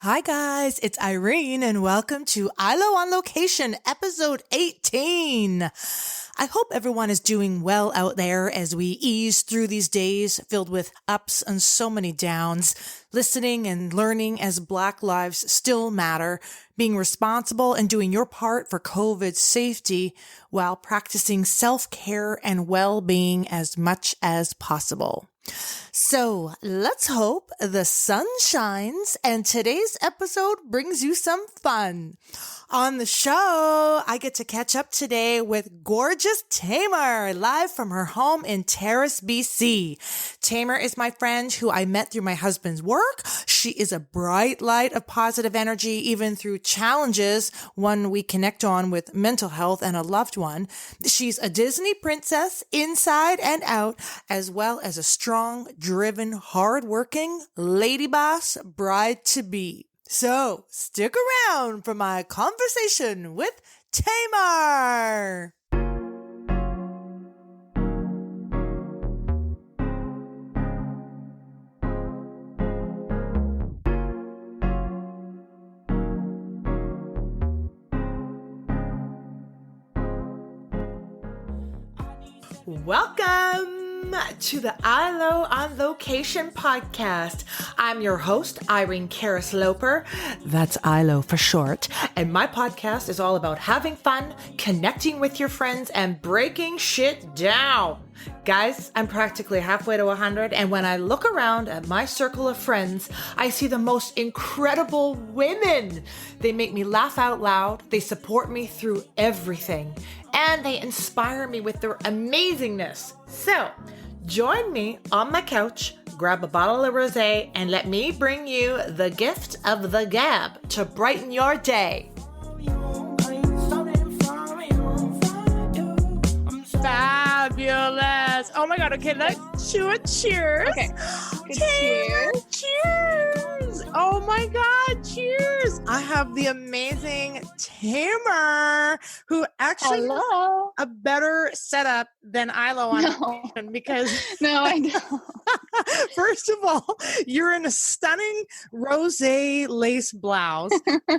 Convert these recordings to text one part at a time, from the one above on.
Hi guys, it's Irene and welcome to ILO on Location, episode 18. I hope everyone is doing well out there as we ease through these days filled with ups and so many downs, listening and learning as Black lives still matter, being responsible and doing your part for COVID safety while practicing self-care and well-being as much as possible. So let's hope the sun shines and today's episode brings you some fun. On the show, I get to catch up today with gorgeous Taymar, live from her home in Terrace, BC. Taymar is my friend who I met through my husband's work. She is a bright light of positive energy, even through challenges, one we connect on with mental health and a loved one. She's a Disney princess inside and out, as well as a strong, driven, hardworking lady boss bride-to-be. So stick around for my conversation with Taymar. Welcome to the ILO on Location podcast. I'm your host, Irene Loper. That's ILO for short. And my podcast is all about having fun, connecting with your friends, and breaking shit down. Guys, I'm practically halfway to 100, and when I look around at my circle of friends, I see the most incredible women. They make me laugh out loud, they support me through everything, and they inspire me with their amazingness. So, join me on my couch, grab a bottle of rosé, and let me bring you the gift of the gab to brighten your day. Fabulous. Oh my God. Okay, let's do a cheers. Okay. Cheers. Cheers. Oh my God. Cheers. I have the amazing Taymar, who actually Hello. a better setup than ILO on Location because No, I don't. first of all, you're in a stunning rosé lace blouse.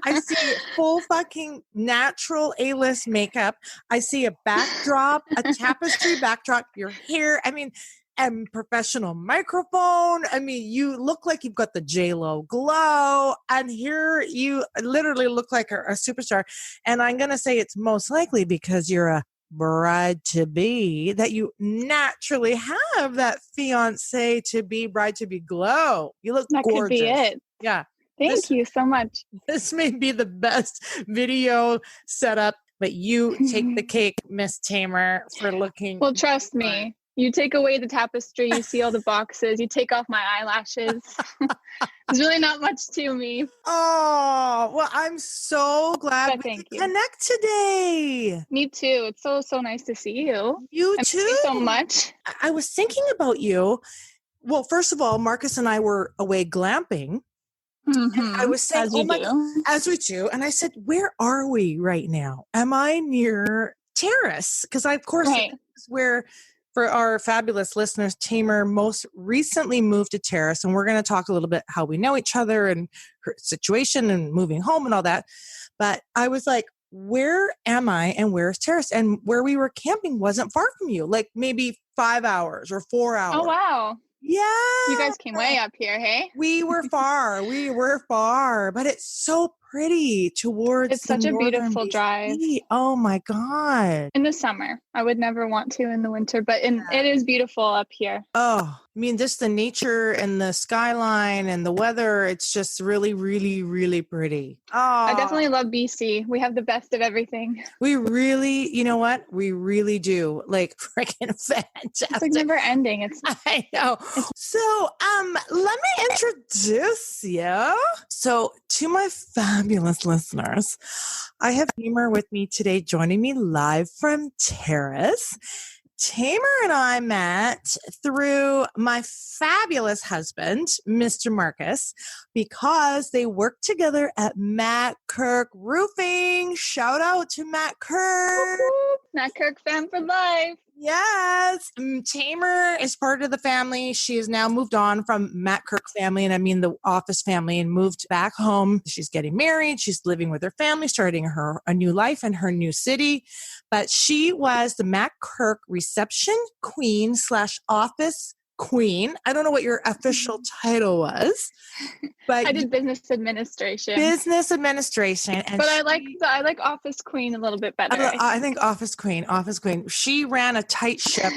I see full fucking natural A-list makeup. I see a backdrop, a tapestry backdrop, your hair. I mean, and professional microphone. I mean, you look like you've got the J-Lo glow, and here you literally look like a superstar. And I'm going to say it's most likely because you're a bride-to-be that you naturally have that fiancé-to-be, bride-to-be glow. You look That gorgeous. could be it. Yeah. Thank you so much. This may be the best video setup, but you take the cake, Miss Taymar, for looking. Well, trust me. You take away the tapestry, you see all the boxes, you take off my eyelashes. There's really not much to me. Oh, well, I'm so glad But we thank could you. connect today. Me too. It's so nice to see you. You I too. miss you so much. I was thinking about you. Well, first of all, Marcus and I were away glamping. Mm-hmm. I was saying, as we do. And I said, where are we right now? Am I near Terrace? Because of course, Right. this is where, for our fabulous listeners, Taymar most recently moved to Terrace, and we're going to talk a little bit how we know each other and her situation and moving home and all that. But I was like, where am I and where's Terrace? And where we were camping wasn't far from you, like maybe 5 hours or 4 hours. Oh, wow. Yeah. You guys came way up here, hey? We were far, but it's so pretty towards It's such a beautiful drive. Oh my God. In the summer. I would never want to in the winter, but it is beautiful up here. Oh, I mean, just the nature and the skyline and the weather. It's just really, really, really pretty. Oh, I definitely love BC. We have the best of everything. we really, you know what? We really do. Like freaking fantastic. It's like never ending. I know. So, let me introduce you. So, to my fabulous listeners, I have Taymar with me today, joining me live from Terrace. Taymar and I met through my fabulous husband, Mr. Marcus, because they worked together at Matt Kirk Roofing. Shout out to Matt Kirk. Nat Kirk fan for life. Yes. Taymar is part of the family. She has now moved on from Matt Kirk family, and I mean the office family, and moved back home. She's getting married. She's living with her family, starting a new life in her new city. But she was the Matt Kirk reception queen / office queen. I don't know what your official title was, but I did business administration. Business administration, and but I like office queen a little bit better. I think office queen. She ran a tight ship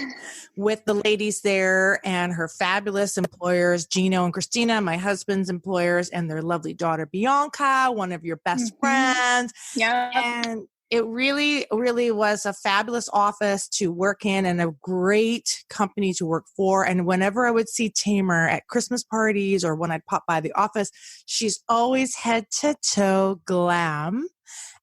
with the ladies there and her fabulous employers, Gino and Christina, my husband's employers, and their lovely daughter Bianca, one of your best friends. Yeah, and it really, really was a fabulous office to work in and a great company to work for. And whenever I would see Taymar at Christmas parties or when I'd pop by the office, she's always head to toe glam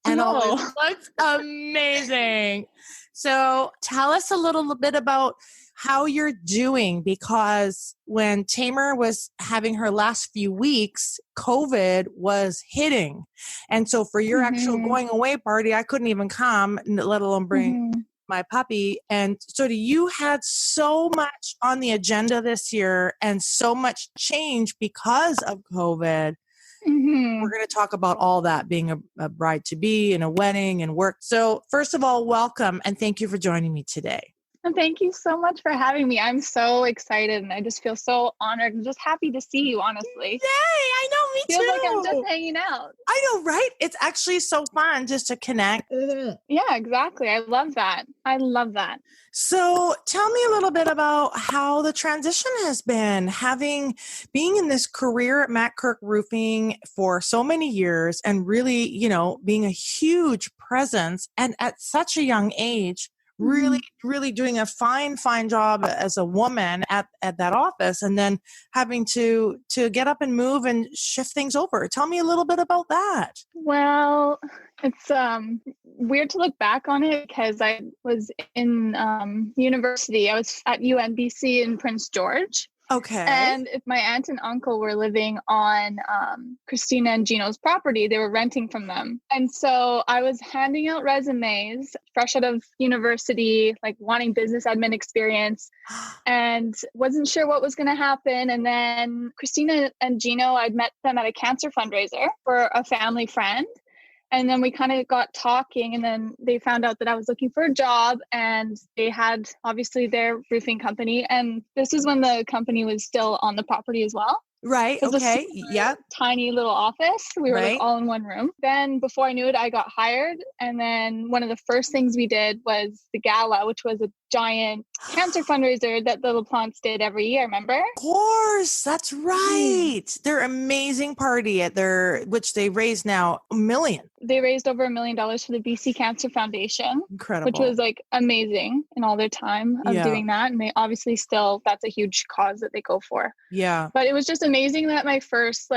and always looks amazing. So tell us a little bit about how you're doing, because when Taymar was having her last few weeks, COVID was hitting. And so for your actual going away party, I couldn't even come, let alone bring my puppy. And so you had so much on the agenda this year and so much change because of COVID. We're going to talk about all that, being a bride-to-be and a wedding and work. So first of all, welcome and thank you for joining me today. And thank you so much for having me. I'm so excited and I just feel so honored and just happy to see you, honestly. Yay! I know, me too. Feels like I'm just hanging out. I know, right? It's actually so fun just to connect. Yeah, exactly. I love that. So tell me a little bit about how the transition has been, being in this career at Matt Kirk Roofing for so many years and really, being a huge presence and at such a young age. Really, really doing a fine job as a woman at that office, and then having to get up and move and shift things over. Tell me a little bit about that. Well, it's weird to look back on it because I was in university. I was at UNBC in Prince George. Okay. And if my aunt and uncle were living on Christina and Gino's property, they were renting from them. And so I was handing out resumes fresh out of university, like wanting business admin experience, and wasn't sure what was going to happen. And then Christina and Gino, I'd met them at a cancer fundraiser for a family friend. And then we kind of got talking, and then they found out that I was looking for a job, and they had obviously their roofing company. And this is when the company was still on the property as well. Right. Okay. Yeah. Tiny little office. We were like all in one room. Then before I knew it, I got hired. And then one of the first things we did was the gala, which was a giant cancer fundraiser that the LaPlantes did every year. Remember? Of course. That's right. Their amazing party which they raised now $1 million. They raised over $1 million for the BC Cancer Foundation. Incredible. Which was like amazing in all their time of doing that. And they obviously that's a huge cause that they go for. Yeah. But it was just amazing that my first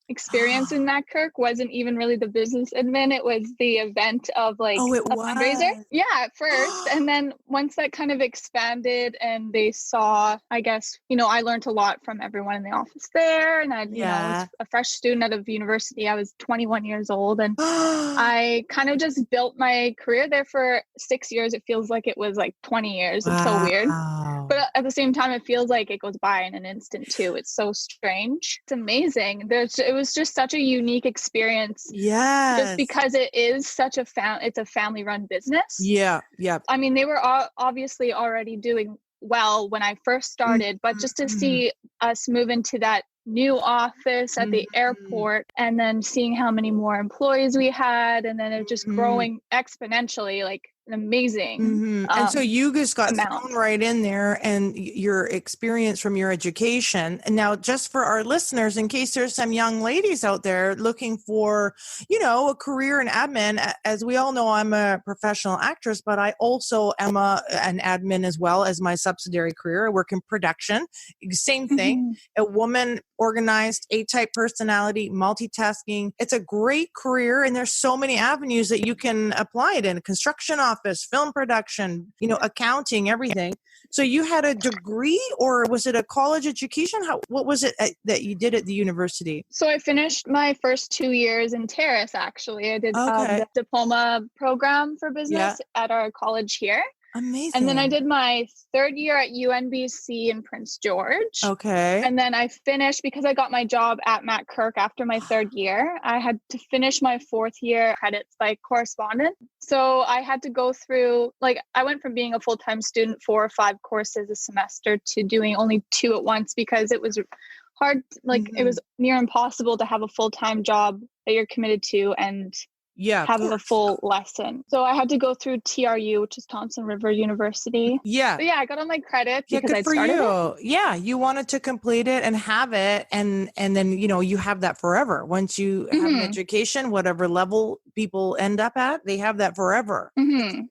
experience in Matt Kirk wasn't even really the business admin. It was the event of a fundraiser. Yeah, at first. And then once that kind of expanded and they saw, I guess, I learned a lot from everyone in the office there. And I was a fresh student out of university. I was 21 years old, and I kind of just built my career there for 6 years. It feels like it was 20 years. It's so weird. But at the same time, it feels like it goes by in an instant too. It's so strange. It's amazing. It was just such a unique experience. Yes. Just because it is such it's a family run business. Yeah. Yeah. I mean, they were obviously already doing well when I first started, but just to see us move into that new office at the airport, and then seeing how many more employees we had, and then it just growing exponentially, amazing. And so you just got thrown right in there, and your experience from your education. And now, just for our listeners, in case there's some young ladies out there looking for, a career in admin, as we all know, I'm a professional actress, but I also am an admin as well as my subsidiary career. I work in production. Same thing. A woman, organized, A-type personality, multitasking. It's a great career, and there's so many avenues that you can apply it in. Construction office, office, film production, accounting, everything. So you had a degree, or was it a college education? What was it that you did at the university? So I finished my first 2 years in Terrace, actually. I did the diploma program for business at our college here. Amazing. And then I did my third year at UNBC in Prince George. Okay. And then I finished, because I got my job at Matt Kirk after my third year, I had to finish my fourth year credits by correspondence. So I had to go through, I went from being a full-time student 4 or 5 courses a semester to doing only 2 at once, because it was hard. It was near impossible to have a full-time job that you're committed to and have a full lesson. So I had to go through TRU, which is Thompson River University. Yeah. But I got all my credits because I started it. Yeah, you wanted to complete it and have it, and then you have that forever. Once you have an education, whatever level people end up at, they have that forever.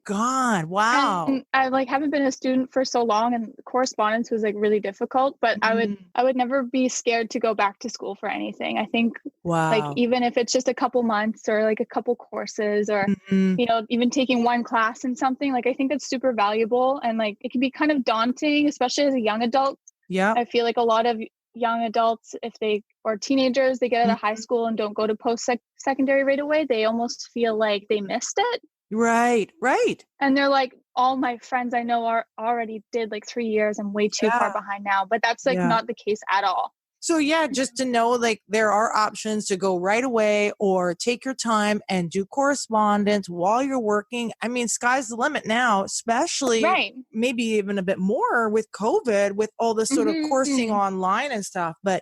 God, wow. And I haven't been a student for so long, and correspondence was really difficult, but I would never be scared to go back to school for anything. I think even if it's just a couple months or a couple courses, or even taking one class in something, I think that's super valuable, and it can be kind of daunting, especially as a young adult. I feel like a lot of young adults, or teenagers, they get out of high school and don't go to post-secondary right away, they almost feel like they missed it. Right. And they're all my friends I know already did 3 years. I'm way too far behind now, but that's not the case at all. So just to know, there are options to go right away or take your time and do correspondence while you're working. I mean, sky's the limit now, especially maybe even a bit more with COVID, with all this sort of coursing online and stuff. But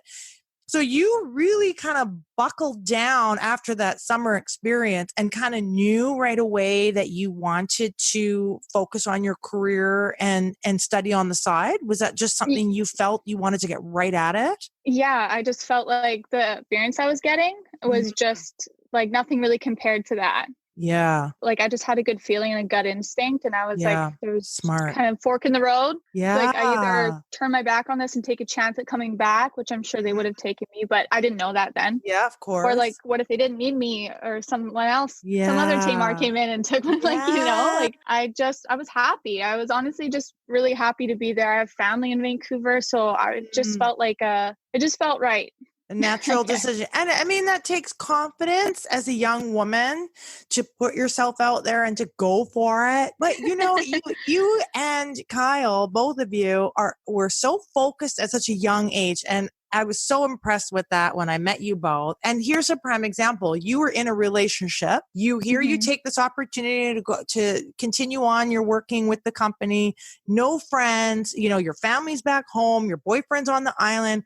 so you really kind of buckled down after that summer experience and kind of knew right away that you wanted to focus on your career and study on the side. Was that just something you felt you wanted to get right at it? Yeah, I just felt like the experience I was getting was just nothing really compared to that. Yeah. I just had a good feeling and a gut instinct, and I was there was smart kind of fork in the road. Yeah. I either turn my back on this and take a chance at coming back, which I'm sure they would have taken me, but I didn't know that then. Yeah, of course. Or what if they didn't need me, or someone else, some other Taymar came in and took me, I was happy. I was honestly just really happy to be there. I have family in Vancouver, so I just felt it just felt right. A natural decision. And I mean, that takes confidence as a young woman to put yourself out there and to go for it. But you and Kyle, both of you were so focused at such a young age. And I was so impressed with that when I met you both. And here's a prime example. You were in a relationship. You take this opportunity to go to continue on. You're working with the company, no friends, your family's back home, your boyfriend's on the island.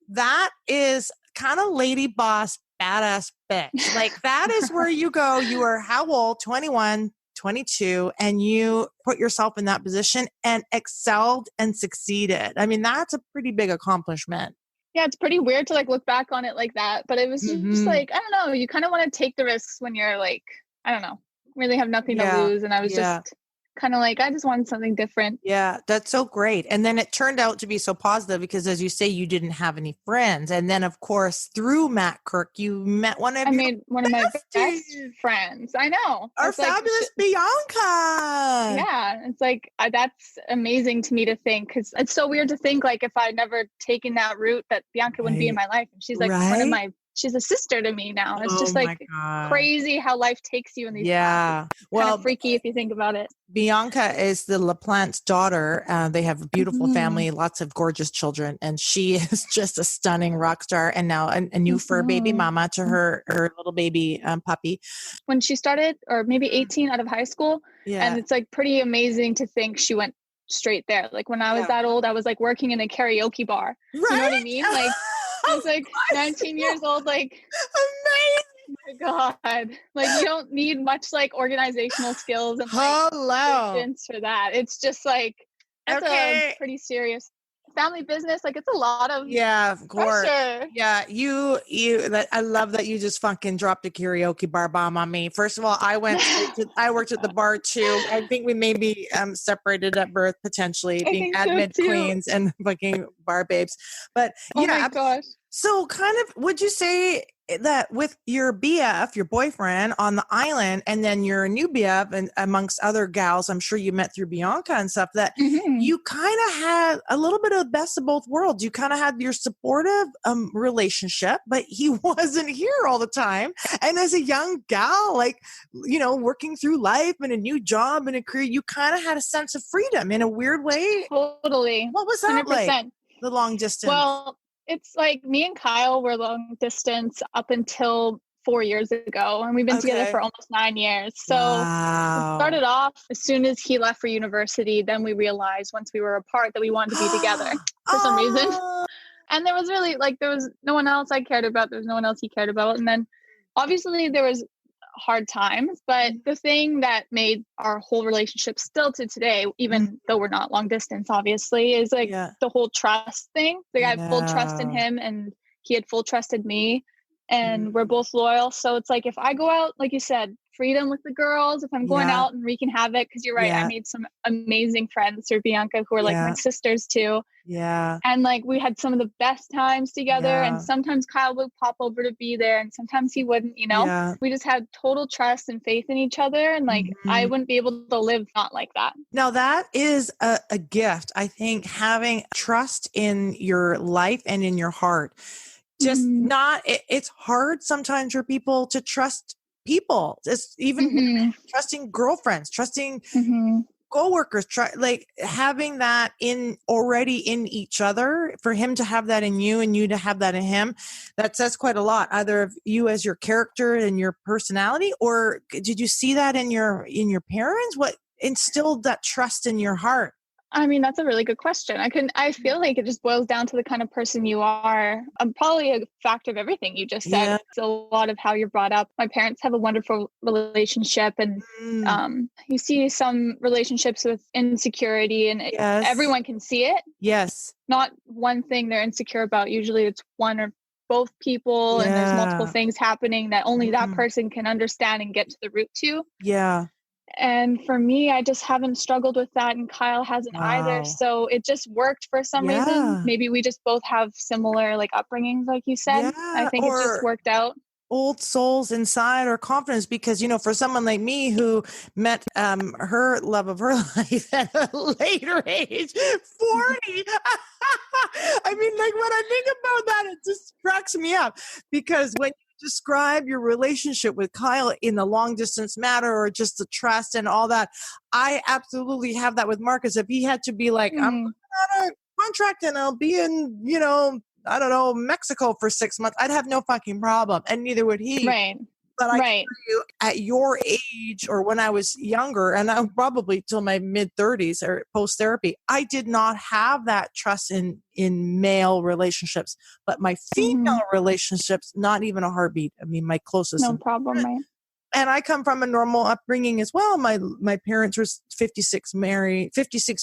That is kind of lady boss, badass bitch. That is where you go. You are how old? 21, 22, and you put yourself in that position and excelled and succeeded. I mean, that's a pretty big accomplishment. Yeah, it's pretty weird to look back on it like that. But it was just I don't know, you kind of want to take the risks when you're I don't know, really have nothing to lose. And I was just kind of I just wanted something different. Yeah, that's so great. And then it turned out to be so positive because, as you say, you didn't have any friends. And then, of course, through Matt Kirk, you met one of my best friends. I know. Our fabulous Bianca. Yeah, it's that's amazing to me to think, because it's so weird to think if I'd never taken that route, that Bianca wouldn't be in my life. And she's one of my she's a sister to me now. It's just crazy how life takes you in these paths. Well, kind of freaky if you think about it. Bianca is the LaPlante's daughter. They have a beautiful family, lots of gorgeous children, and she is just a stunning rock star. And now a new fur baby mama to her little baby puppy. When she started, or maybe 18 out of high school, and it's pretty amazing to think she went straight there. When I was that old, I was working in a karaoke bar. Right? You know what I mean? I was 19 years old, amazing. Oh my God. You don't need much organizational skills and patience for that. It's just that's a pretty serious family business. It's a lot of of course. Pressure. Yeah, I love that you just fucking dropped a karaoke bar bomb on me. First of all, I worked at the bar too. I think we may be separated at birth, potentially, being admin queens and fucking bar babes. But oh my gosh. So kind of, would you say that with your BF, your boyfriend on the island, and then your new BF and amongst other gals, I'm sure you met through Bianca and stuff, that you kind of had a little bit of the best of both worlds. You kind of had your supportive relationship, but he wasn't here all the time. And as a young gal, like, you know, working through life and a new job and a career, you kind of had a sense of freedom in a weird way. Totally. What was that 100%. Like? The long distance? Well, it's like me and Kyle were long distance up until 4 years ago, and we've been together for almost 9 years. So it started off as soon as he left for university. Then we realized once we were apart that we wanted to be together for some reason. And there was really there was no one else I cared about. There was no one else he cared about. And then obviously there was hard times, but the thing that made our whole relationship still to today, even though we're not long distance, obviously, is the whole trust thing. Like I had full trust in him and he had full trust in me, and we're both loyal. So it's like, if I go out, like you said, freedom with the girls, if I'm going out and wreaking havoc, because you're right, I made some amazing friends through Bianca who are like my sisters too. Yeah. And like we had some of the best times together, and sometimes Kyle would pop over to be there and sometimes he wouldn't, you know. We just had total trust and faith in each other, and like I wouldn't be able to live not like that. Now that is a gift. I think having trust in your life and in your heart. Just it's hard sometimes for people to trust people. It's even trusting girlfriends, trusting coworkers, like having that already in each other, for him to have that in you and you to have that in him. That says quite a lot, either of you as your character and your personality, or did you see that in your parents? What instilled that trust in your heart? I mean, that's a really good question. I feel like it just boils down to the kind of person you are. Probably a factor of everything you just said. It's a lot of how you're brought up. My parents have a wonderful relationship, and you see some relationships with insecurity, and everyone can see it. Yes. Not one thing they're insecure about. Usually it's one or both people, and there's multiple things happening that only that person can understand and get to the root to. Yeah. And for me, I just haven't struggled with that, and Kyle hasn't either. So it just worked for some reason. Maybe we just both have similar upbringings, like you said. I think it just worked out. Old souls inside, or confidence, because, you know, for someone like me who met her love of her life at a later age, 40. I mean, like, when I think about that, it just cracks me up, because when describe your relationship with Kyle in the long distance matter, or just the trust and all that, I absolutely have that with Marcus. If he had to be like, I'm on a contract and I'll be in, you know, I don't know, Mexico for 6 months, I'd have no fucking problem. And neither would he. Right. But I tell you, at your age, or when I was younger, and I'm probably till my mid 30s or post therapy, I did not have that trust in male relationships. But my female relationships, not even a heartbeat. I mean, my closest. No problem, right? And I come from a normal upbringing as well. My parents were 56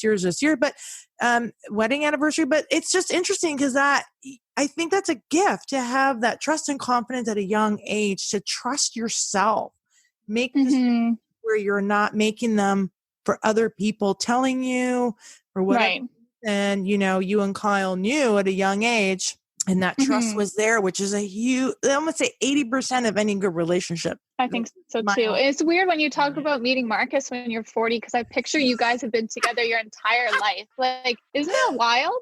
years this year, but wedding anniversary. But it's just interesting because I think that's a gift, to have that trust and confidence at a young age, to trust yourself, make decisions where you're not making them for other people telling you or whatever. And, you know, you and Kyle knew at a young age, and that trust was there, which is a huge, I almost say 80% of any good relationship. I think so too. It's weird when you talk about meeting Marcus when you're 40, because I picture you guys have been together your entire life. Like, isn't that wild?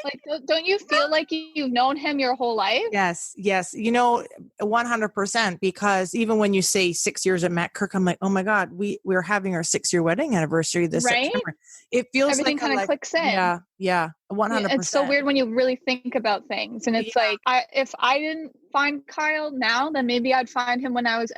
Like, don't you feel like you've known him your whole life? Yes. You know, 100%. Because even when you say 6 years at Matt Kirk, I'm like, oh my God, we're having our 6-year wedding anniversary this September. It feels everything like kind of clicks in. Yeah. 100%. It's so weird when you really think about things. And it's like, if I didn't find Kyle now, then maybe I'd find him when I was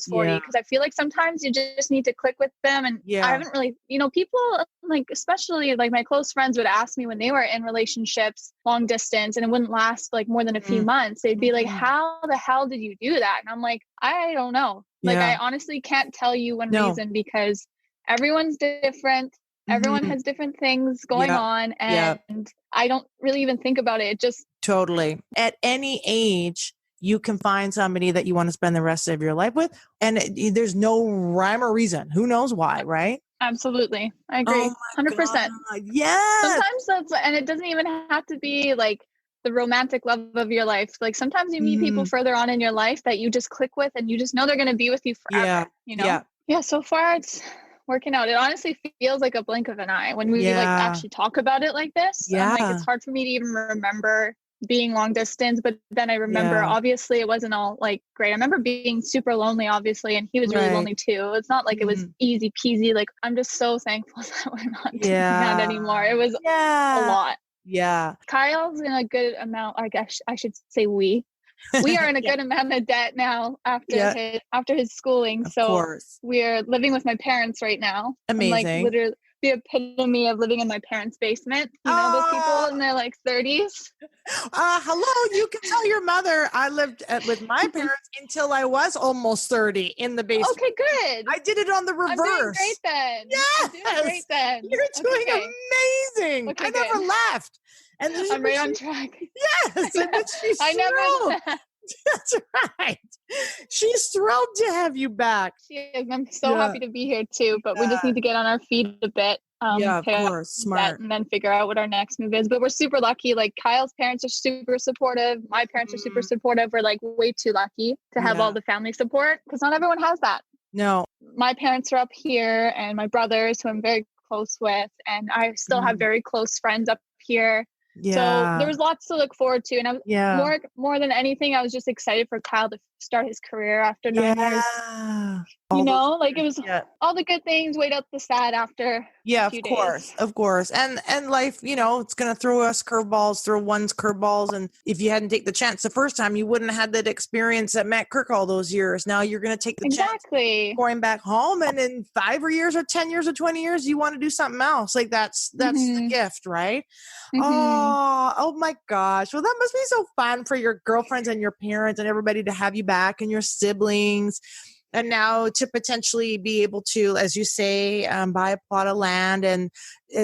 40, because I feel like sometimes you just need to click with them. And I haven't really, you know, people like, especially like my close friends would ask me when they were in relationships long distance and it wouldn't last like more than a few months. They'd be like, how the hell did you do that? And I'm like, I don't know. Like, I honestly can't tell you one reason, because everyone's different. Everyone has different things going on, and I don't really even think about it. It just totally, at any age, you can find somebody that you want to spend the rest of your life with, and there's no rhyme or reason. Who knows why, right? Absolutely, I agree, 100%. Yeah. Sometimes and it doesn't even have to be like the romantic love of your life. Like sometimes you meet people further on in your life that you just click with and you just know they're going to be with you forever, you know? Yeah. So far it's working out. It honestly feels like a blink of an eye when we like actually talk about it like this. Like, it's hard for me to even remember being long distance, but then I remember obviously it wasn't all like great. I remember being super lonely, obviously, and he was really lonely too. It's not like it was easy peasy. Like, I'm just so thankful that we're not doing that anymore. It was a lot. Yeah. Kyle's in a good amount, I guess I should say we are in a good amount of debt now after his schooling. So we're living with my parents right now. Amazing. I'm like literally the epitome of living in my parents' basement. You know, those people in their like 30s. Hello, you can tell your mother I lived with my parents until I was almost 30 in the basement. Okay, good. I did it on the reverse. I'm doing great then. Yes. I'm doing great then. You're doing amazing. Okay, I never left. And I'm right on track. Yes. And she's I never left. That's right. She's thrilled to have you back. She is. I'm so happy to be here too, but we just need to get on our feet a bit. Of course. Smart. And then figure out what our next move is. But we're super lucky. Like, Kyle's parents are super supportive. My parents are super supportive. We're like way too lucky to have all the family support because not everyone has that. No. My parents are up here and my brothers, who I'm very close with, and I still have very close friends up here. So there was lots to look forward to. And I was more than anything, I was just excited for Kyle to start his career after 9 years. You know, like it was all the good things weighed out the sad after a few days. Of course. And life, you know, it's going to throw us curveballs, throw one's curveballs. And if you hadn't taken the chance the first time, you wouldn't have had that experience at Matt Kirk all those years. Now you're going to take the chance going back home. And in 5 years or 10 years or 20 years, you want to do something else. Like that's the gift, right? Oh my gosh. Well, that must be so fun for your girlfriends and your parents and everybody to have you back and your siblings. And now to potentially be able to, as you say, buy a plot of land and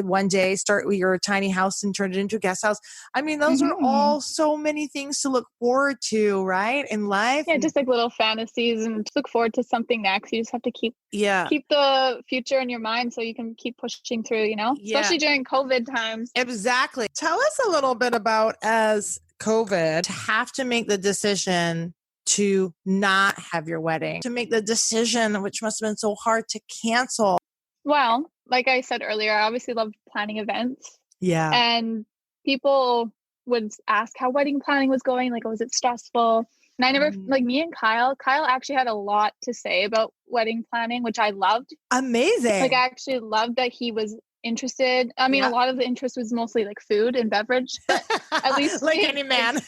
one day start with your tiny house and turn it into a guest house. I mean, those are all so many things to look forward to, right? In life. Yeah, just like little fantasies and just look forward to something next. You just have to keep the future in your mind so you can keep pushing through, you know, especially during COVID times. Exactly. Tell us a little bit about, as COVID, to have to make the decision to not have your wedding, to make the decision, which must have been so hard, to cancel. Well, like I said earlier, I obviously love planning events. Yeah. And people would ask how wedding planning was going. Like, was it stressful? And I never, like me and Kyle actually had a lot to say about wedding planning, which I loved. Amazing. Like, I actually loved that he was interested. I mean, a lot of the interest was mostly like food and beverage, but at least like any man.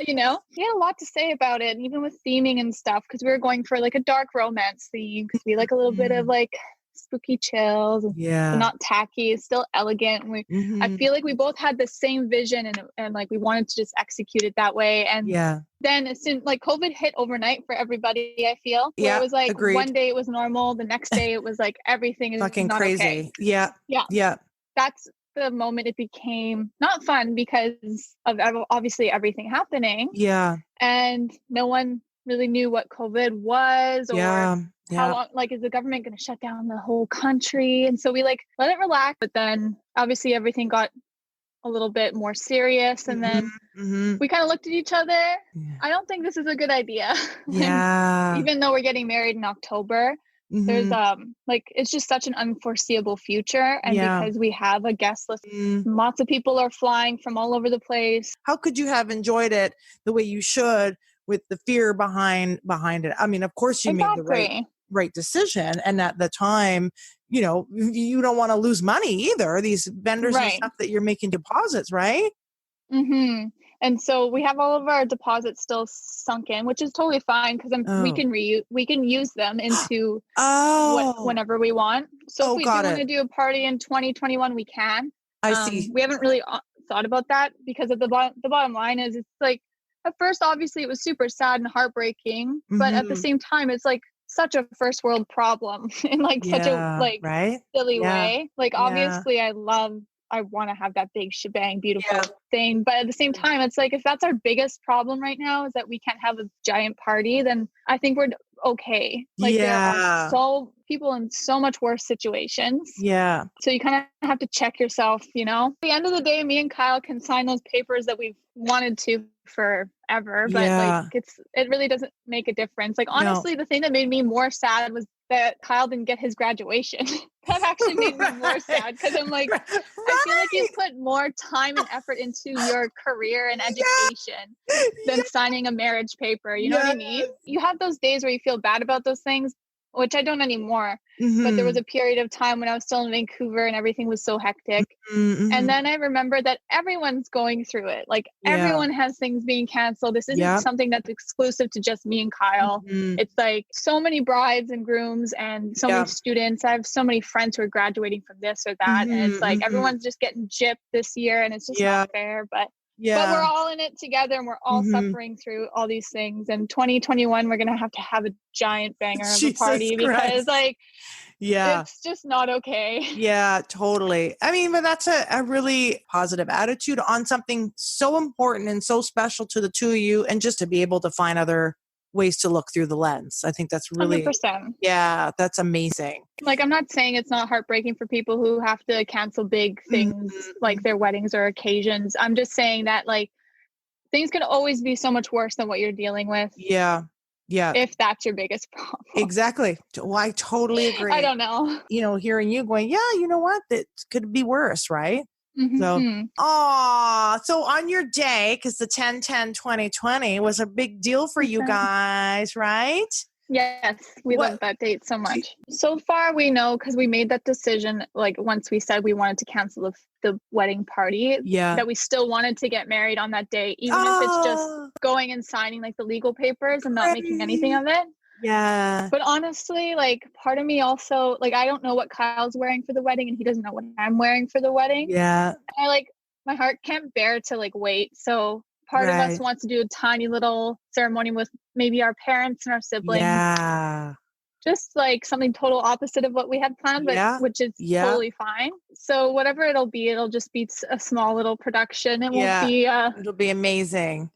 You know, he had a lot to say about it, and even with theming and stuff, because we were going for like a dark romance theme, because we like a little bit of like spooky chills, and not tacky, it's still elegant. And we, I feel like we both had the same vision, and like we wanted to just execute it that way. And then as soon like COVID hit overnight for everybody, I feel. Where it was like one day it was normal, the next day it was like everything is fucking not crazy. Okay. Yeah. That's the moment it became not fun because of obviously everything happening. Yeah. And no one really knew what COVID was or how long, like, is the government going to shut down the whole country? And so we like let it relax, but then obviously everything got a little bit more serious. And then we kind of looked at each other. I don't think this is a good idea. Even though we're getting married in October, there's like, it's just such an unforeseeable future. And because we have a guest list, lots of people are flying from all over the place. How could you have enjoyed it the way you should with the fear behind it? I mean, of course you made the right decision. And at the time, you know, you don't want to lose money either. These vendors and stuff that you're making deposits, right? And so we have all of our deposits still sunk in, which is totally fine because we can use them into whenever we want. So if we do want to do a party in 2021, we can. I see. We haven't really thought about that because of the bottom line is it's like at first, obviously, it was super sad and heartbreaking, but at the same time, it's like such a first world problem in like such a like silly way. Like obviously, I want to have that big shebang, beautiful thing. But at the same time, it's like, if that's our biggest problem right now is that we can't have a giant party, then I think we're okay. Like there are so people in so much worse situations. Yeah. So you kind of have to check yourself, you know. At the end of the day, me and Kyle can sign those papers that we've wanted to forever, but like it really doesn't make a difference. Like honestly, the thing that made me more sad was that Kyle didn't get his graduation. That actually made me more sad because I'm like, I feel like you put more time and effort into your career and education than signing a marriage paper. You know what I mean? You have those days where you feel bad about those things, which I don't anymore. But there was a period of time when I was still in Vancouver and everything was so hectic. And then I remember that everyone's going through it. Like everyone has things being canceled. This isn't something that's exclusive to just me and Kyle. It's like so many brides and grooms and so many students. I have so many friends who are graduating from this or that. And it's like everyone's just getting gypped this year and it's just not fair. But we're all in it together and we're all suffering through all these things. And 2021, we're going to have a giant banger of a party because like, it's just not okay. Yeah, totally. I mean, but that's a really positive attitude on something so important and so special to the two of you. And just to be able to find other ways to look through the lens. I think that's really, 100%. Yeah, that's amazing. Like, I'm not saying it's not heartbreaking for people who have to cancel big things like their weddings or occasions. I'm just saying that like things can always be so much worse than what you're dealing with. Yeah. If that's your biggest problem. Exactly. Well, I totally agree. I don't know. You know, hearing you going, you know what? That could be worse, right? So, so on your day, because the 10/10/2020 was a big deal for you guys, right? Yes, we love that date so much. So far, we know because we made that decision, like once we said we wanted to cancel the wedding party, that we still wanted to get married on that day, even if it's just going and signing like the legal papers and not making anything of it. Yeah. But honestly, like part of me also, like I don't know what Kyle's wearing for the wedding and he doesn't know what I'm wearing for the wedding. Yeah. And my heart can't bear to like wait. So part of us wants to do a tiny little ceremony with maybe our parents and our siblings. Yeah. Just like something total opposite of what we had planned, but which is totally fine. So whatever it'll just be a small little production. It won't be it'll be amazing.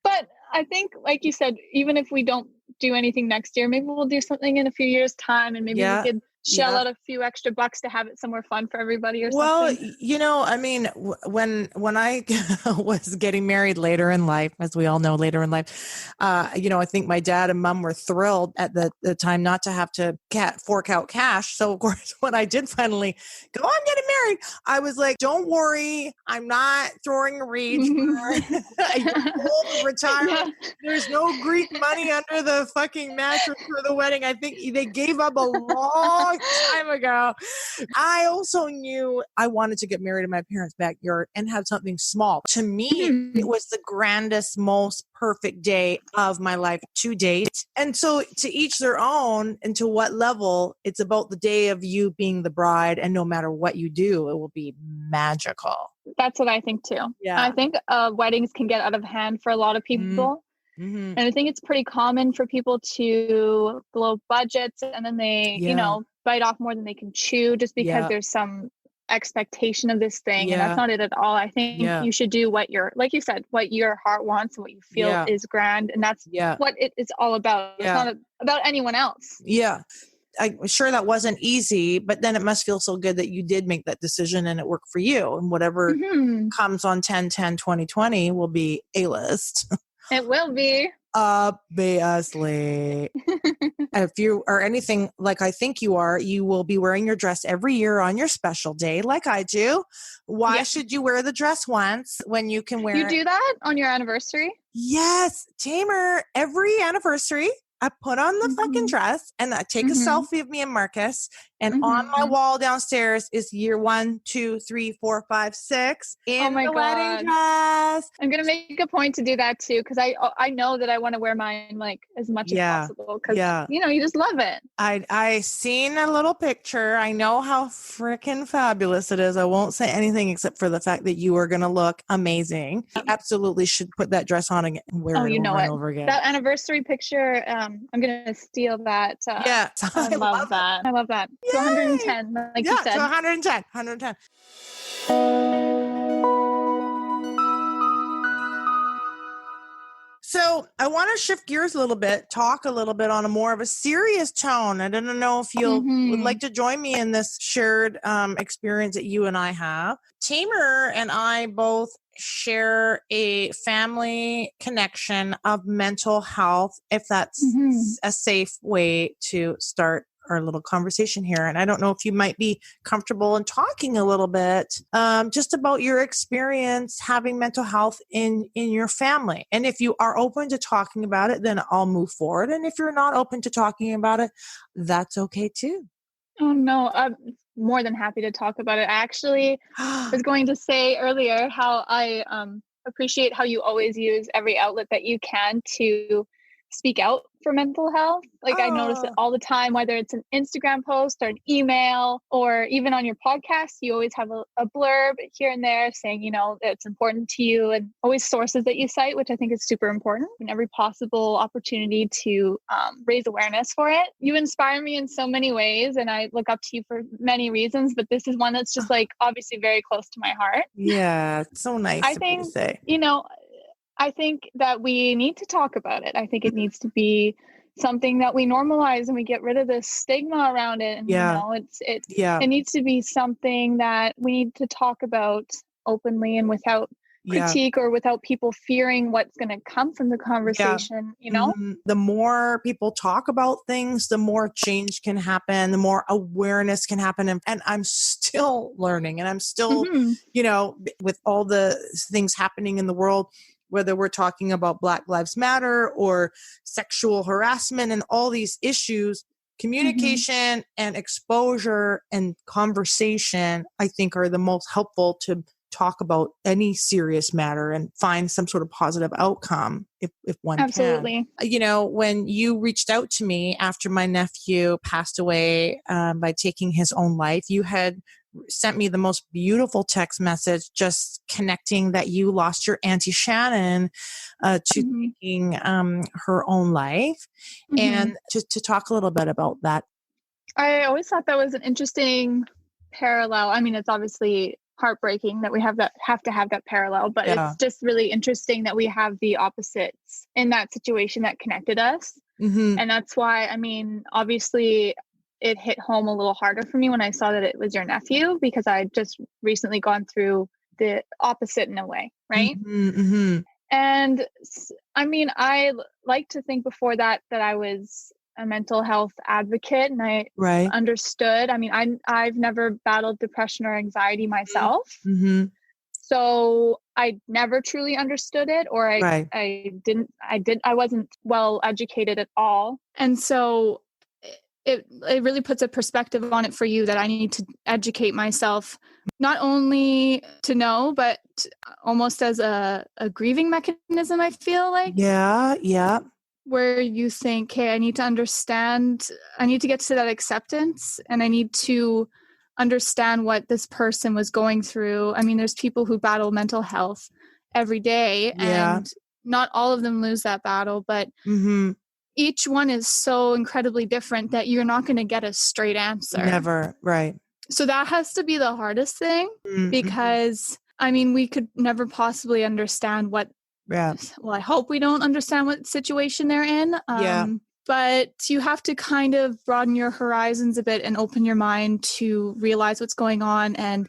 But I think, like you said, even if we don't do anything next year, maybe we'll do something in a few years' time and maybe we could shell out a few extra bucks to have it somewhere fun for everybody or something. Well, you know, I mean, when I was getting married later in life, as we all know, later in life, you know, I think my dad and mom were thrilled at the time not to have to fork out cash. So of course, when I did finally go, I'm getting married, I was like, don't worry, I'm not throwing a reach for retirement. There's no Greek money under the fucking mattress for the wedding. I think they gave up a long time ago. I also knew I wanted to get married in my parents' backyard and have something small. To me, it was the grandest, most perfect day of my life to date. And so to each their own, and to what level, it's about the day of you being the bride. And no matter what you do, it will be magical. That's what I think too. Yeah. I think weddings can get out of hand for a lot of people. And I think it's pretty common for people to blow budgets and then they, you know, bite off more than they can chew just because there's some expectation of this thing. And that's not it at all. I think you should do what like you said, what your heart wants and what you feel is grand. And that's what it is all about. It's not about anyone else. Yeah. I'm sure that wasn't easy, but then it must feel so good that you did make that decision and it worked for you. And whatever comes on 10/10/2020 will be A-list. It will be. Obviously. If you are anything like I think you are, you will be wearing your dress every year on your special day, like I do. Why should you wear the dress once when you can wear it? You do that on your anniversary? Yes, Taymar, every anniversary, I put on the fucking dress and I take a selfie of me and Marcus. And on my wall downstairs is year 1, 2, 3, 4, 5, 6 in the wedding dress. I'm gonna make a point to do that too because I know that I want to wear mine like as much as possible because you know you just love it. I seen a little picture. I know how freaking fabulous it is. I won't say anything except for the fact that you are gonna look amazing. You absolutely should put that dress on again and wear it over and over again. That anniversary picture, I'm gonna steal that. I love that. I love that. To 110, like you said. To 110, 110. So I want to shift gears a little bit, talk a little bit on a more of a serious tone. I don't know if you would like to join me in this shared experience that you and I have. Taymar and I both share a family connection of mental health, if that's a safe way to start our little conversation here. And I don't know if you might be comfortable in talking a little bit just about your experience having mental health in your family. And if you are open to talking about it, then I'll move forward. And if you're not open to talking about it, that's okay too. Oh, no, I'm more than happy to talk about it. I actually was going to say earlier how I appreciate how you always use every outlet that you can to speak out for mental health. Like I notice it all the time, whether it's an Instagram post or an email, or even on your podcast, you always have a blurb here and there saying, you know, that it's important to you, and always sources that you cite, which I think is super important, and every possible opportunity to raise awareness for it. You inspire me in so many ways, and I look up to you for many reasons, but this is one that's just like obviously very close to my heart. Yeah, it's so nice to say. You know, I think that we need to talk about it. I think it needs to be something that we normalize and we get rid of the stigma around it. And, you know, it needs to be something that we need to talk about openly and without critique or without people fearing what's going to come from the conversation, you know? The more people talk about things, the more change can happen, the more awareness can happen. And I'm still learning, and I'm still, you know, with all the things happening in the world, whether we're talking about Black Lives Matter or sexual harassment and all these issues, communication and exposure and conversation, I think, are the most helpful to talk about any serious matter and find some sort of positive outcome if one can. You know, when you reached out to me after my nephew passed away by taking his own life, you had sent me the most beautiful text message just connecting that you lost your Aunty Shannon to taking her own life. And to talk a little bit about that. I always thought that was an interesting parallel. I mean, it's obviously heartbreaking that we have to have that parallel, but it's just really interesting that we have the opposites in that situation that connected us. And that's why, I mean, obviously it hit home a little harder for me when I saw that it was your nephew, because I had just recently gone through the opposite in a way, right? And I mean, I like to think before that I was a mental health advocate, and I understood. I mean, I've never battled depression or anxiety myself. So I never truly understood it, or I wasn't well educated at all. And so it really puts a perspective on it for you that I need to educate myself, not only to know, but almost as a grieving mechanism, I feel like. Yeah. Where you think, hey, I need to understand, I need to get to that acceptance, and I need to understand what this person was going through. I mean, there's people who battle mental health every day, and not all of them lose that battle, but each one is so incredibly different that you're not going to get a straight answer. Never, right. So that has to be the hardest thing, because, I mean, we could never possibly understand what, well, I hope we don't understand what situation they're in. But you have to kind of broaden your horizons a bit and open your mind to realize what's going on, and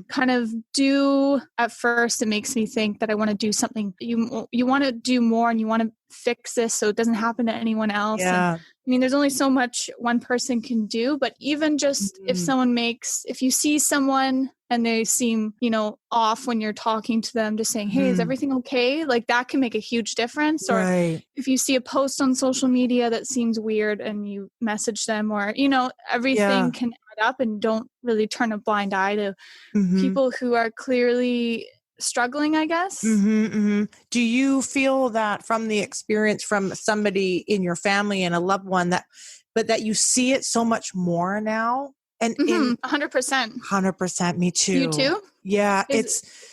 kind of do, at first, it makes me think that I want to do something. You want to do more, and you want to fix this so it doesn't happen to anyone else. And, I mean, there's only so much one person can do, but even just if you see someone and they seem, you know, off when you're talking to them, just saying, hey, is everything okay? Like, that can make a huge difference. Or if you see a post on social media that seems weird and you message them, or, you know, everything can add up, and don't really turn a blind eye to people who are clearly struggling, I guess. Do you feel that from the experience from somebody in your family and a loved one that you see it so much more now? And 100%. 100%. Me too. You too? Yeah.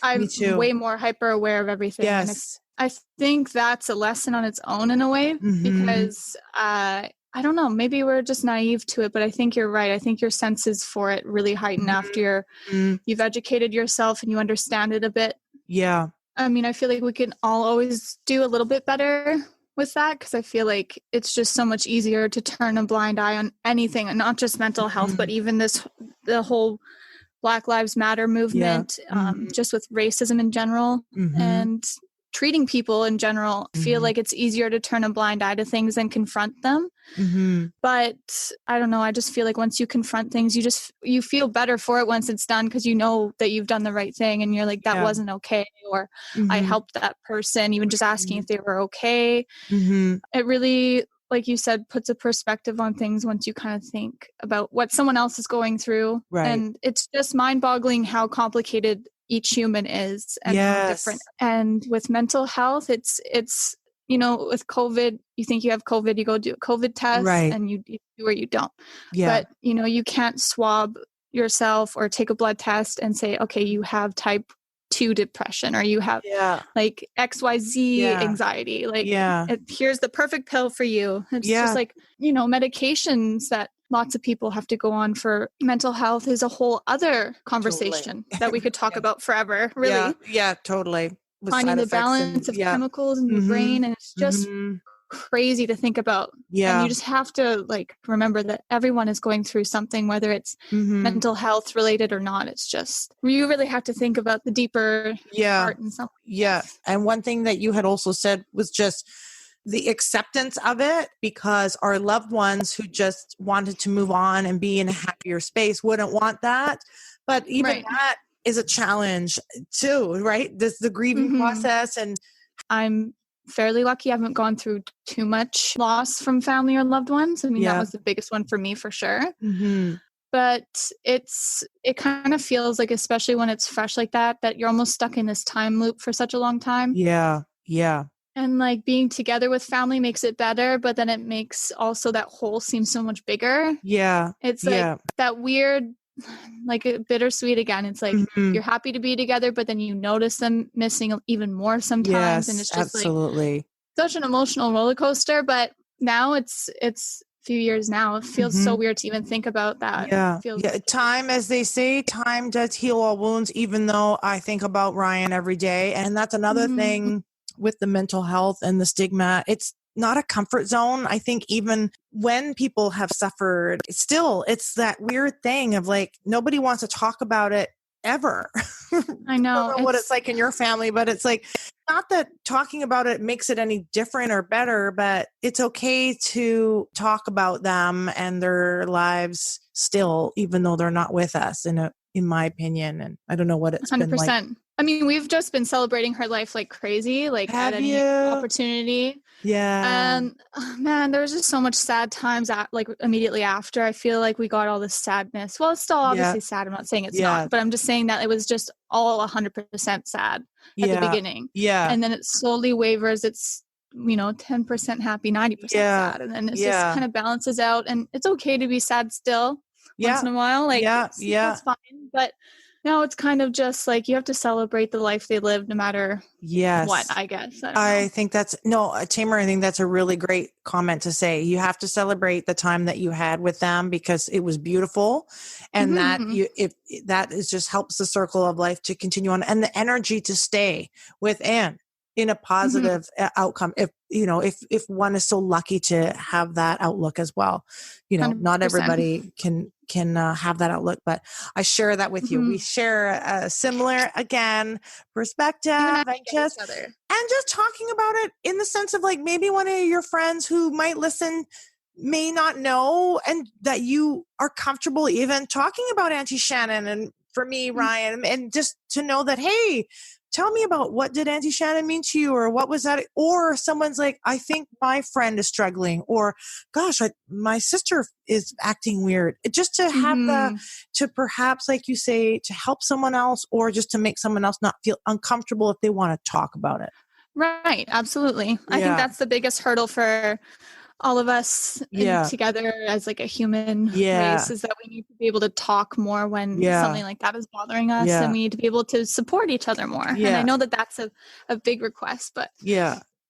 I'm me too. way more hyper aware of everything. Yes. And I think that's a lesson on its own in a way, because I don't know, maybe we're just naive to it, but I think you're right. I think your senses for it really heighten after you've educated yourself and you understand it a bit. Yeah. I mean, I feel like we can all always do a little bit better with that, because I feel like it's just so much easier to turn a blind eye on anything, and not just mental health, but even the whole Black Lives Matter movement, just with racism in general, and treating people in general. Feel like it's easier to turn a blind eye to things than confront them. But I don't know, I just feel like once you confront things, you feel better for it once it's done, because you know that you've done the right thing, and you're like, that wasn't okay, or I helped that person, even just asking if they were okay. It really, like you said, puts a perspective on things once you kind of think about what someone else is going through. And it's just mind-boggling how complicated each human is, and how different. And with mental health, it's you know, with COVID, you think you have COVID, you go do a COVID test, and you do or you don't. But, you know, you can't swab yourself or take a blood test and say, okay, you have type 2 depression, or you have like XYZ anxiety. Like, here's the perfect pill for you. It's just like, you know, medications that lots of people have to go on for mental health is a whole other conversation that we could talk about forever, really. Totally. With finding the balance of chemicals in your brain, and it's just crazy to think about. And you just have to like remember that everyone is going through something, whether it's mental health related or not. It's just, you really have to think about the deeper part in something. And one thing that you had also said was just the acceptance of it, because our loved ones who just wanted to move on and be in a happier space wouldn't want that. But even that is a challenge too, right? This the grieving process. And I'm fairly lucky. I haven't gone through too much loss from family or loved ones. I mean, that was the biggest one for me for sure. But it kind of feels like, especially when it's fresh like that you're almost stuck in this time loop for such a long time. And like being together with family makes it better, but then it makes also that hole seem so much bigger. It's like that weird, like a bittersweet again. It's like you're happy to be together, but then you notice them missing even more sometimes. And it's just like such an emotional roller coaster. But now it's a few years now. It feels so weird to even think about that. Time, as they say, time does heal all wounds, even though I think about Ryan every day. And that's another thing with the mental health and the stigma. It's not a comfort zone. I think even when people have suffered, it's that weird thing of like, nobody wants to talk about it ever. I know. I don't know what it's like in your family, but it's like, not that talking about it makes it any different or better, but it's okay to talk about them and their lives still, even though they're not with us, in my opinion. And I don't know what it's 100%. Been like. I mean, we've just been celebrating her life like crazy, like at any opportunity. And man, there was just so much sad times like immediately after. I feel like we got all this sadness. Well, it's still obviously sad. I'm not saying it's not, but I'm just saying that it was just all 100% sad at the beginning. And then it slowly wavers. It's, you know, 10% happy, 90% sad. And then it just kind of balances out, and it's okay to be sad still once in a while. Like, that's fine. But no, it's kind of just like you have to celebrate the life they lived no matter what, I guess. I think Taymar, I think that's a really great comment to say. You have to celebrate the time that you had with them, because it was beautiful. And that is just helps the circle of life to continue on, and the energy to stay within in a positive outcome. If one is so lucky to have that outlook as well, you know, 100%. Not everybody can have that outlook, but I share that with you. We share a similar, again, perspective, and just talking about it in the sense of like, maybe one of your friends who might listen may not know, and that you are comfortable even talking about Auntie Shannon, and for me, Ryan, and just to know that, hey, tell me about, what did Auntie Shannon mean to you? Or what was that? Or someone's like, I think my friend is struggling, or gosh, my sister is acting weird. Just to have to perhaps, like you say, to help someone else, or just to make someone else not feel uncomfortable if they want to talk about it. Right. Absolutely. I think that's the biggest hurdle for all of us together as like a human race, is that we need to be able to talk more when something like that is bothering us, and we need to be able to support each other more. And I know that that's a big request, but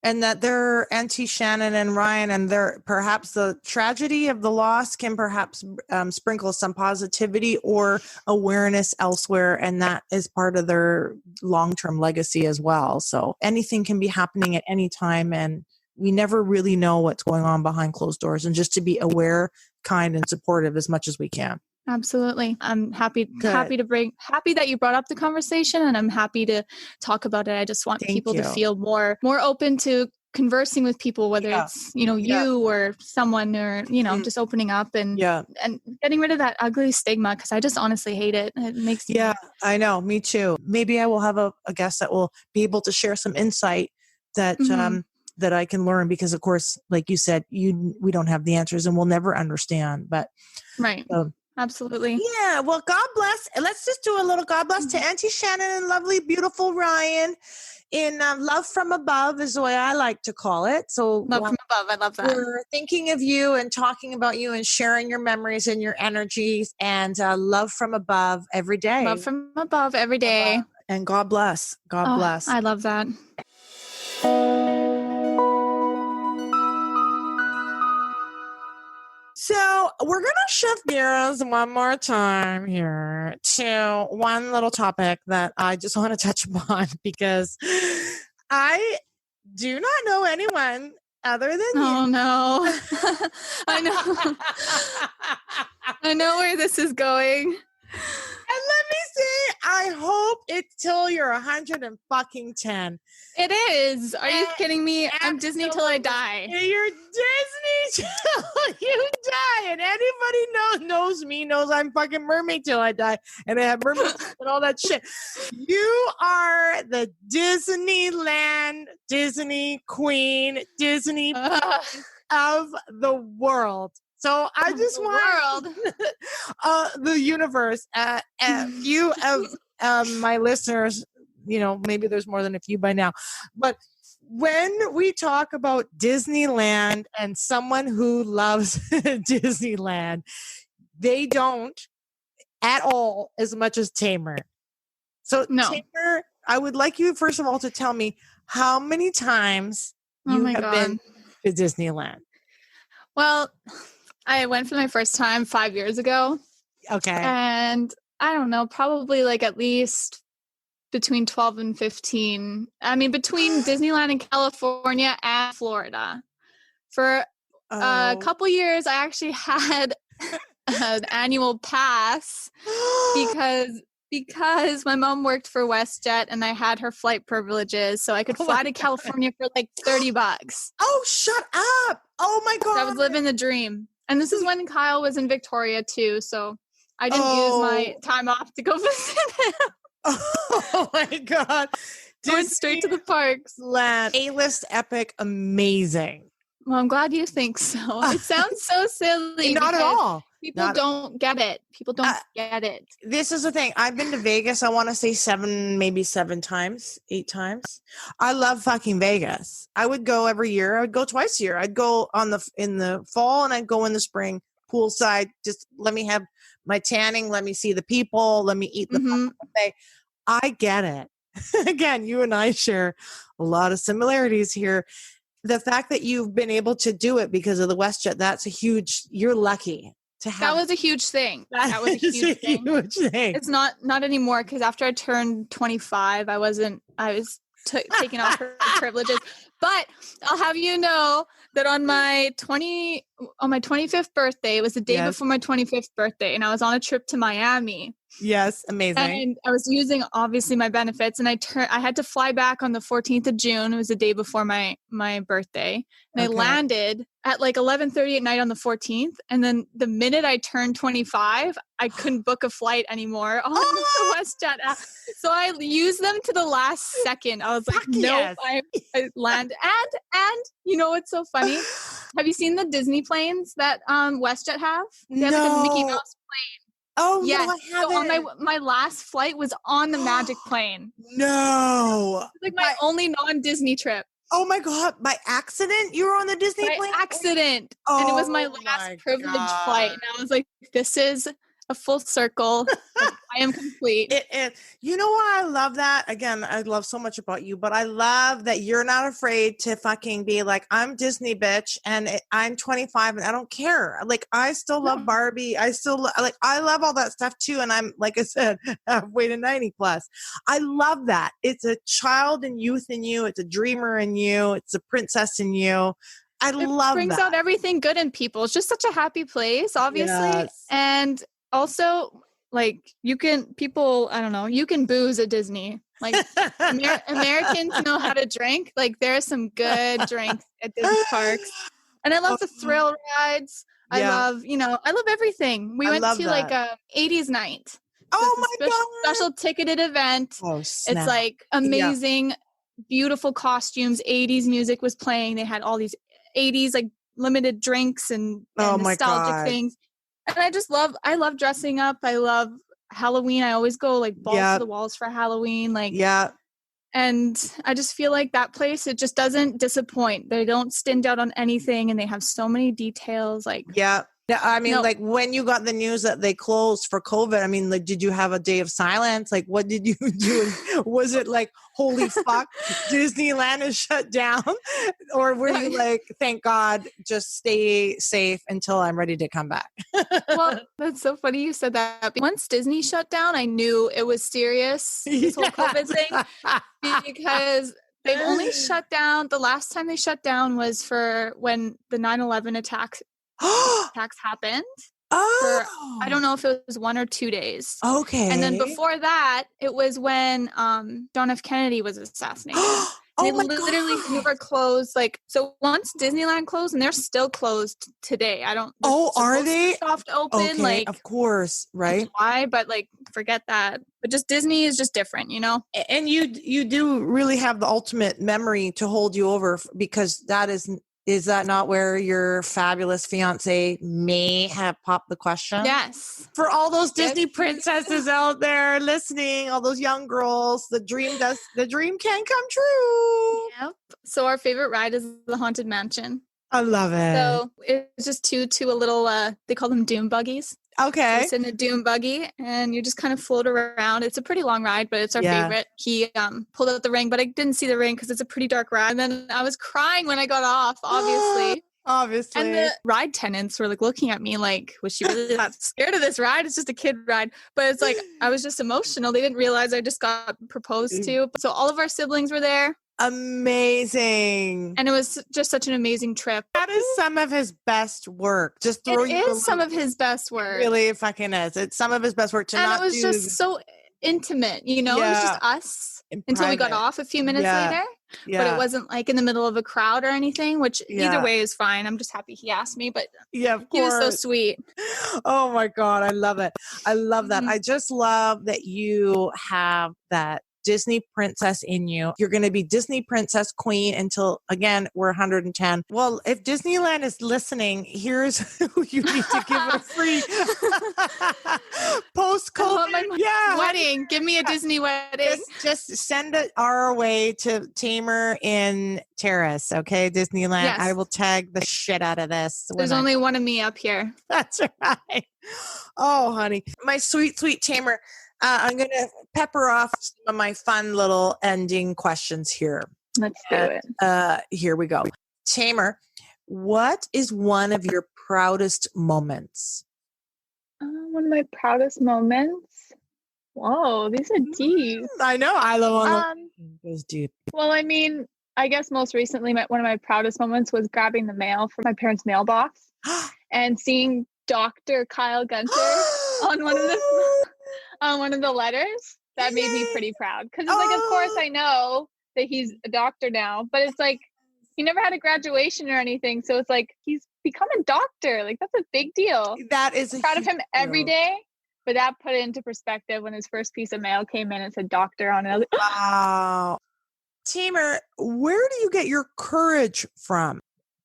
And that they're Auntie Shannon and Ryan, and they're perhaps the tragedy of the loss can perhaps sprinkle some positivity or awareness elsewhere. And that is part of their long-term legacy as well. So anything can be happening at any time. And we never really know what's going on behind closed doors, and just to be aware, kind, and supportive as much as we can. Absolutely. I'm happy that you brought up the conversation, and I'm happy to talk about it. I just want people to feel more open to conversing with people, whether it's, you or someone, or, just opening up and getting rid of that ugly stigma. Cause I just honestly hate it. It makes me. Yeah, I know. Me too. Maybe I will have a guest that will be able to share some insight that, that I can learn, because of course, like you said, we don't have the answers and we'll never understand, but right. Absolutely. Yeah. Well, God bless. Let's just do a little God bless to Auntie Shannon and lovely, beautiful Ryan in Love from Above is the way I like to call it. So Love from Above. I love that. We're thinking of you and talking about you and sharing your memories and your energies, and love from above every day. Love from above every day. And God bless. God bless. I love that. So we're going to shift gears one more time here to one little topic that I just want to touch upon, because I do not know anyone other than you. Oh, no. I know. I know where this is going. And let me say, I hope it's till you're 110. It is. Are you kidding me? I'm Disney till I die. You're Disney till you die. And anybody knows me knows I'm fucking mermaid till I die. And I have mermaids and all that shit. You are the Disneyland, Disney queen, Disney of the world. So I just want the universe, a few of my listeners, maybe there's more than a few by now, but when we talk about Disneyland and someone who loves Disneyland, they don't at all as much as Taymar. So Taymar, I would like you first of all to tell me how many times you have been to Disneyland. Well, I went for my first time 5 years ago. Okay. And I don't know, probably like at least between 12 and 15. I mean, between Disneyland in California and Florida. For a couple years, I actually had an annual pass because my mom worked for WestJet and I had her flight privileges, so I could fly to California for like $30. Oh, shut up. Oh my God. I was living the dream. And this is when Kyle was in Victoria too, so I didn't use my time off to go visit him. Oh my God. Went straight to the parks. A-list epic, amazing. Well, I'm glad you think so. It sounds so silly. Not at all. People don't get it. People don't get it. This is the thing. I've been to Vegas, I want to say 8 times. I love fucking Vegas. I would go every year. I would go twice a year. I'd go in the fall and I'd go in the spring, poolside. Just let me have my tanning. Let me see the people. Let me eat the buffet. I get it. Again, you and I share a lot of similarities here. The fact that you've been able to do it because of the WestJet, you're lucky. That was a huge thing. That was a huge thing. It's not anymore, because after I turned 25, I was taking off her privileges. But I'll have you know that on my 25th birthday, it was the day before my 25th birthday, and I was on a trip to Miami. Yes, amazing. And I was using obviously my benefits, and I had to fly back on the 14th of June. It was the day before my birthday. And I landed at like 11:30 at night on the 14th. And then the minute I turned 25, I couldn't book a flight anymore on the WestJet app. So I used them to the last second. I was like, nope, I land. And you know what's so funny? Have you seen the Disney planes that WestJet have? They have like a Mickey Mouse plane. Oh, yes. No, I haven't. So on my last flight was on the Magic plane. No. It's like my only non-Disney trip. Oh my God. By accident? You were on the Disney plane? By accident. And it was my last privileged flight. And I was like, this is a full circle. I am complete. You know why I love that? Again, I love so much about you, but I love that you're not afraid to fucking be like, I'm Disney bitch and I'm 25 and I don't care. Like, I still love Barbie. I still I love all that stuff too. And I'm, like I said, halfway to 90 plus. I love that. It's a child and youth in you. It's a dreamer in you. It's a princess in you. It brings out everything good in people. It's just such a happy place, obviously. Yes. And also, like, you can booze at Disney. Like, Americans know how to drink. Like, there are some good drinks at Disney parks. And I love the thrill rides. I love everything. We went to like a 80s night. God. Special ticketed event. Oh, snap. It's like amazing, beautiful costumes. 80s music was playing. They had all these 80s like limited drinks and nostalgic things. And I love dressing up. I love Halloween. I always go like balls to the walls for Halloween. Like, and I just feel like that place, it just doesn't disappoint. They don't stint out on anything and they have so many details. Like, I mean, like when you got the news that they closed for COVID, I mean, like, did you have a day of silence? Like, what did you do? Was it like, holy fuck, Disneyland is shut down? Or were you like, thank God, just stay safe until I'm ready to come back? Well, that's so funny you said that. Once Disney shut down, I knew it was serious, this whole COVID thing, because they've only shut down, the last time they shut down was for when the 9/11 attacks happened. I don't know if it was 1 or 2 days. Okay. And then before that, it was when John F. Kennedy was assassinated. They literally never closed. Like, so once Disneyland closed, and they're still closed today. Are they soft open? Okay, like, of course, right? Why? But like, forget that. But just Disney is just different, you know. And you do really have the ultimate memory to hold you over, because that is that not where your fabulous fiance may have popped the question? Yes. For all those Disney princesses out there listening, all those young girls, the dream can come true. Yep. So our favorite ride is the Haunted Mansion. I love it. So it's just two a little, they call them doom buggies. Okay. So it's in a doom buggy and you just kind of float around. It's a pretty long ride, but it's our favorite. He pulled out the ring, but I didn't see the ring because it's a pretty dark ride. And then I was crying when I got off, obviously. Obviously. And the ride tenants were like looking at me like, was she really that scared of this ride? It's just a kid ride. But it's like, I was just emotional. They didn't realize I just got proposed to. So all of our siblings were there. Amazing. And it was just such an amazing trip. That is some of his best work. It is some of his best work. It really fucking is. It's some of his best work it was just so intimate, you know? It was just us until we got off a few minutes later. Yeah. But it wasn't like in the middle of a crowd or anything, which either way is fine. I'm just happy he asked me, but he was so sweet. Oh my God. I love it. I love that. I just love that you have that Disney princess in you. You're going to be Disney princess queen until, again, we're 110. Well, if Disneyland is listening, here's who you need to give a free post-COVID wedding. Give me a Disney wedding. Just send it our way to Taymar in Terrace, okay? Disneyland. Yes. I will tag the shit out of this. There's only one of me up here. That's right. Oh, honey. My sweet, sweet Taymar. I'm going to pepper off some of my fun little ending questions here. Let's do it. Here we go. Taymar, what is one of your proudest moments? One of my proudest moments? Whoa, these are deep. I know. I love those deep. Well, I mean, I guess most recently, one of my proudest moments was grabbing the mail from my parents' mailbox and seeing Dr. Kyle Gunter on one of the letters. That made me pretty proud because it's like, of course I know that he's a doctor now, but it's like he never had a graduation or anything, so it's like he's become a doctor. Like, that's a big deal. That is proud of him every day. But that put it into perspective when his first piece of mail came in and said doctor on it. I was like, wow. Taymar, where do you get your courage from?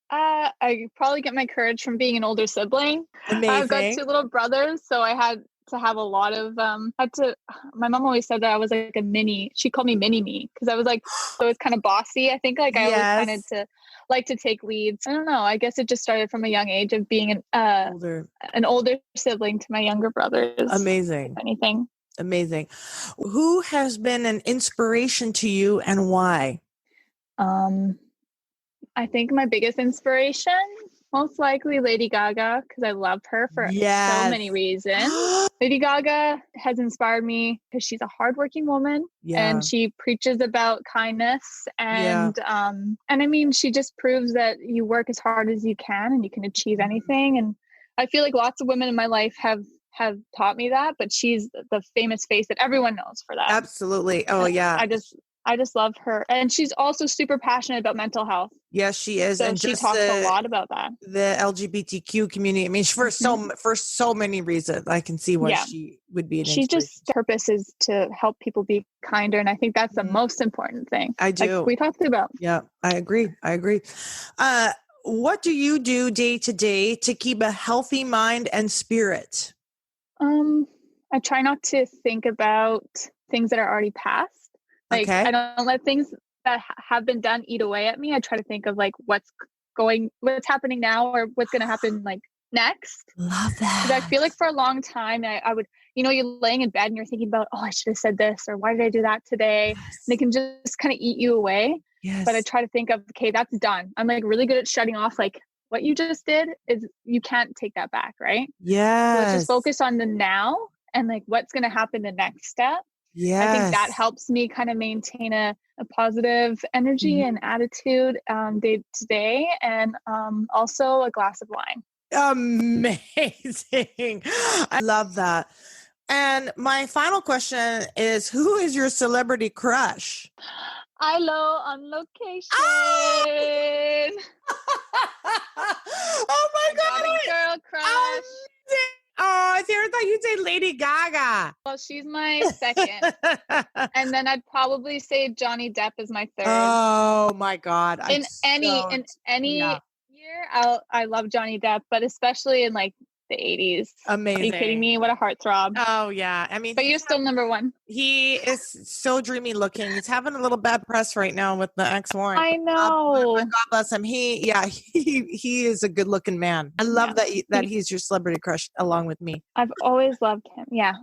I probably get my courage from being an older sibling. Amazing. I've got 2 little brothers, so I had to have a lot of my mom always said that I was like a mini, she called me mini me, because I was like, so it's kind of bossy. I think like I always wanted to like to take leads. I don't know, I guess it just started from a young age of being an older sibling to my younger brothers. Amazing. If anything. Amazing. Who has been an inspiration to you and why? I think my biggest inspiration, most likely Lady Gaga, because I love her for so many reasons. Lady Gaga has inspired me because she's a hardworking woman and she preaches about kindness. And I mean, she just proves that you work as hard as you can and you can achieve anything. And I feel like lots of women in my life have taught me that, but she's the famous face that everyone knows for that. Absolutely. Oh, yeah. I just love her. And she's also super passionate about mental health. Yes, she is. So and she talks a lot about that. The LGBTQ community. I mean, for so many reasons, I can see why she would be an inspiration. Purpose is to help people be kinder. And I think that's the most important thing. I do. Like we talked about. Yeah, I agree. What do you do day to day to keep a healthy mind and spirit? I try not to think about things that are already past. Like I don't let things that have been done eat away at me. I try to think of like what's happening now or what's going to happen like next. Love that. Because I feel like for a long time I would, you're laying in bed and you're thinking about, oh, I should have said this, or why did I do that today? Yes. And it can just kind of eat you away. Yes. But I try to think of, okay, that's done. I'm like really good at shutting off. Like what you just did you can't take that back. Right. Yeah. So let's just focus on the now and like what's going to happen the next step. Yeah, I think that helps me kind of maintain a positive energy and attitude day to day, and also a glass of wine. Amazing. I love that. And my final question is, who is your celebrity crush? Ilo on location. Oh my God. Girl crush. Oh, I thought you'd say Lady Gaga. Well, she's my second. And then I'd probably say Johnny Depp is my third. Oh my God. In any year, I love Johnny Depp, but especially in like the 80s. Amazing. Are you kidding me? What a heartthrob. Oh yeah. I mean, but you're still number one. He is so dreamy looking. He's having a little bad press right now with the ex-wife. I know. God bless him. He is a good looking man. I love that he's your celebrity crush along with me. I've always loved him. Yeah.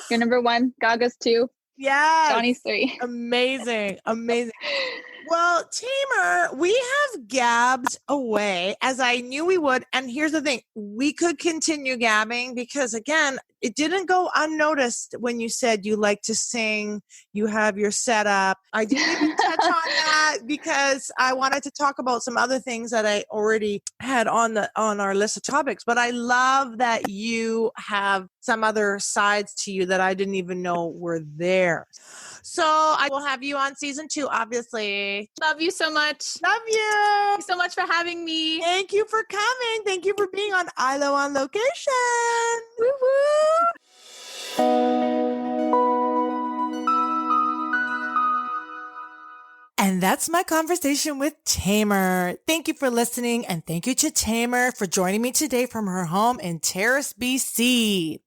You're number one. Gaga's 2. Yeah. Johnny's 3. Amazing. Well, Taymar, we have gabbed away as I knew we would. And here's the thing. We could continue gabbing because, again, it didn't go unnoticed when you said you like to sing, you have your setup. I didn't even touch on that because I wanted to talk about some other things that I already had on our list of topics. But I love that you have some other sides to you that I didn't even know were there. So I will have you on season 2, obviously. Love you so much. Love you. Thank you so much for having me. Thank you for coming. Thank you for being on Ilo on Location. Woo-hoo. And that's my conversation with Taymar. Thank you for listening, and thank you to Taymar for joining me today from her home in Terrace, BC.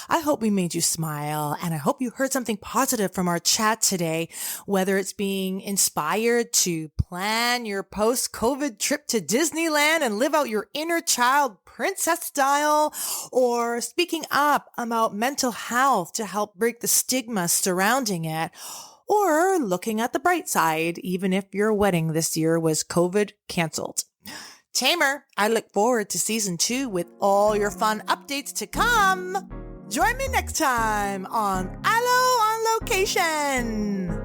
I hope we made you smile, and I hope you heard something positive from our chat today, whether it's being inspired to plan your post-COVID trip to Disneyland and live out your inner child princess style, or speaking up about mental health to help break the stigma surrounding it, or looking at the bright side, even if your wedding this year was COVID canceled. Taymar, I look forward to season 2 with all your fun updates to come. Join me next time on Ilo on Location.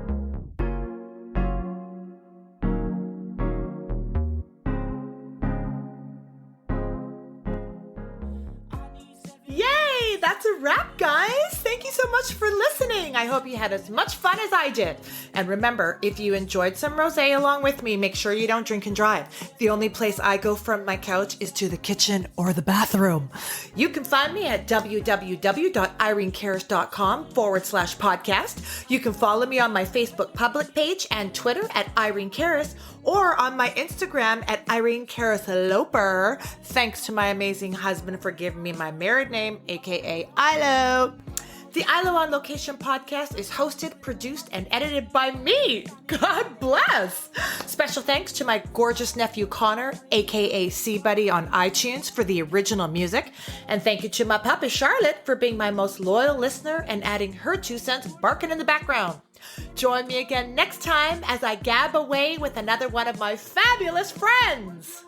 Yay! That's a wrap, guys. Thank you so much for listening. I hope you had as much fun as I did. And remember, if you enjoyed some rosé along with me, make sure you don't drink and drive. The only place I go from my couch is to the kitchen or the bathroom. You can find me at www.irenecaris.com/podcast. You can follow me on my Facebook public page and Twitter at Irene Caris, or on my Instagram at Irene Caris Loper. Thanks to my amazing husband for giving me my married name, aka Ilo. The Ilo on Location podcast is hosted, produced, and edited by me. God bless. Special thanks to my gorgeous nephew Connor, aka C-Buddy on iTunes, for the original music. And thank you to my puppy Charlotte for being my most loyal listener and adding her 2 cents barking in the background. Join me again next time as I gab away with another one of my fabulous friends.